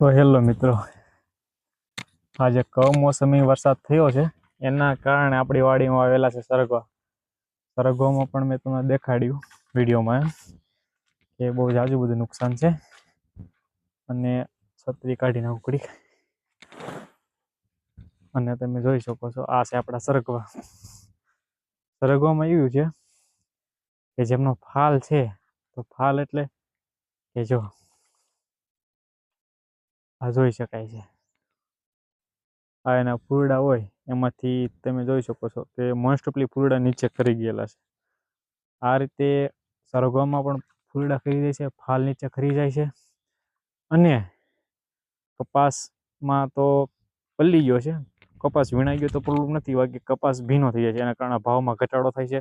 તો હેલો મિત્રો, આજે કમોસમી વરસાદ થયો છે એના કારણે આપણી વાડીમાં આવેલા છે સરગવા. સરગવામાં પણ મેં તમને દેખાડ્યું વિડીયોમાં કે બહુ જાજુ બધું નુકસાન છે અને છત્રી કાઢીને ઉકળી અને તમે જોઈ શકો છો આ છે આપણા સરગવા. સરગવામાં એવું છે કે જેમનો ફાલ છે, તો ફાલ એટલે કે જો આ જોઈ શકાય છે, આ એના ફૂરડા હોય એમાંથી તમે જોઈ શકો છો કે મોસ્ટ ઓફલી ફૂરડા નીચે ખરી ગયેલા છે. આ રીતે સરગવામાં પણ ફૂરડા ખરી જાય છે, ફાલ નીચે ખરી જાય છે અને કપાસમાં તો પલ્લી ગયો છે. કપાસ વીણાઈ ગયો તો પ્રોબ્લેમ નથી, બાકી કપાસ ભીનો થઈ જાય છે, એના કારણે ભાવમાં ઘટાડો થાય છે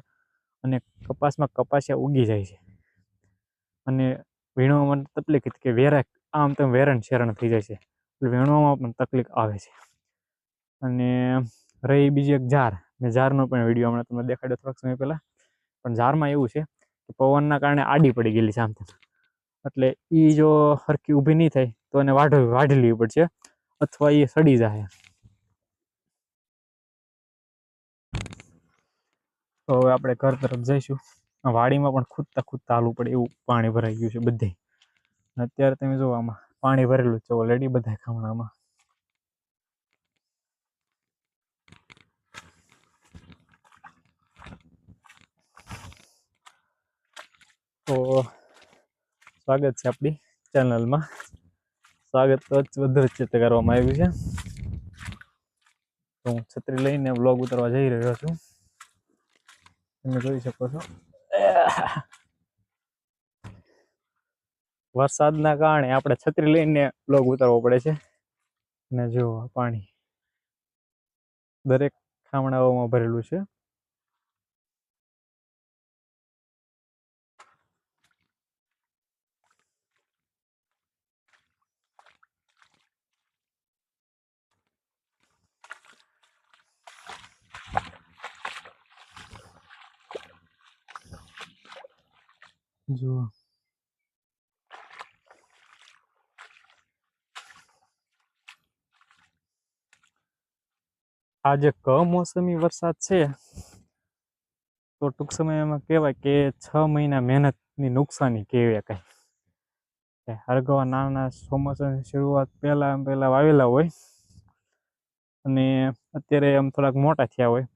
અને કપાસમાં કપાસિયા ઉગી જાય છે અને વીણવામાં તકલીફ કે વેરા આમ તેમ વેરણ શેરણ થઈ જાય છે, વીણવામાં પણ તકલીફ આવે છે. અને રહી બીજી એક ઝાર, મેં ઝારનો પણ વિડીયો હમણાં તમને દેખાડ્યો થોડાક સમય પહેલાં. પણ ઝારમાં એવું છે કે પવનના કારણે આડી પડી ગયેલી છે આમ તેમ, એટલે એ જો સરખી ઊભી નહીં થાય તો એને વાઢી લેવી પડશે અથવા એ સડી જાય. તો હવે આપણે ઘર તરફ જઈશું. વાડીમાં પણ ખૂદતા ખૂદતા હાલવું પડે એવું પાણી ભરાઈ ગયું છે બધે. અત્યારે તમે જુઓ આમાં પાણી ભરેલું છે ઓલરેડી બધા ખામણામાં. તો સ્વાગત છે આપણી ચેનલમાં. સ્વાગત તો વધુ રીતે કરવામાં આવ્યું છે. તો હું છત્રી લઈને વ્લોગ ઉતારવા જઈ રહ્યો છું, તમે જોઈ શકો છો. વરસાદના કારણે આપણે છત્રી લઈને વ્લોગ ઉતારવો પડે છે અને જો પાણી દરેક ખામણાઓમાં ભરેલું છે. જુઓ આ જે કમોસમી વરસાદ છે, તો ટૂંક સમયમાં કહેવાય કે 6 મહિના મહેનતની નુકસાની કહેવાય કાંઈ. હરગવા નાના ચોમાસાની શરૂઆત પહેલાં વાવેલા હોય અને અત્યારે આમ થોડાક મોટા થયા હોય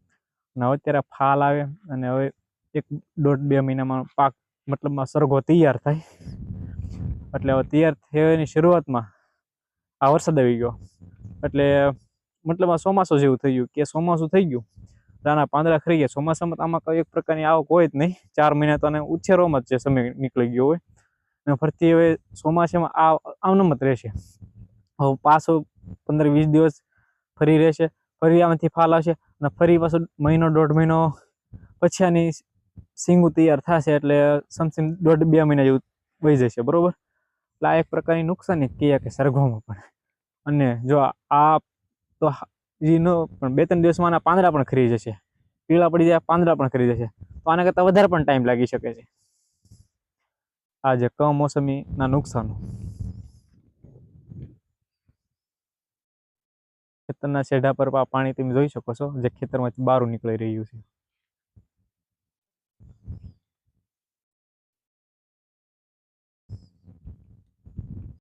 અને અત્યારે ફાલ આવે અને હવે 1.5-2 મહિનામાં પાક મતલબમાં સરગવો તૈયાર થાય. એટલે હવે તૈયાર થયાની શરૂઆતમાં આ વરસાદ આવી ગયો, એટલે મતલબ ચોમાસું જેવું થઈ ગયું કે ચોમાસું થઈ ગયું, નાના પાંદડા ખરી ગયા. ચોમાસામાં આમાં કોઈ એક પ્રકારની આવક હોય જ નહીં, 4 મહિના તો ઉછેરોમાં જ સમય નીકળી ગયો હોય અને ફરતી હવે ચોમાસામાં આવનમ જ રહેશે. હવે પાછું 15-20 દિવસ ફરી રહેશે, ફરી આમાંથી ફાલ આવશે અને ફરી પાછું 1-1.5 મહિનો પછી આની સિંગું તૈયાર થશે, એટલે સમથિંગ 1.5-2 મહિના જેવું વહી જશે, બરોબર. એટલે આ એક પ્રકારની નુકસાની કહે કે સરગવામાં પણ. અને જો આ તો એનો પણ 2-3 દિવસમાં આના પાંદડા પણ ખરી જશે, પીળા પડી જાય, પાંદડા પણ ખરી જશે. તો આના કરતાં વધારે પણ ટાઈમ લાગી શકે છે. આ જે કમોસમીના નુકસાનો. ખેતરના છેડા પર પાણી તમે જોઈ શકો છો, જે ખેતરમાંથી બહાર નીકળી રહ્યું છે.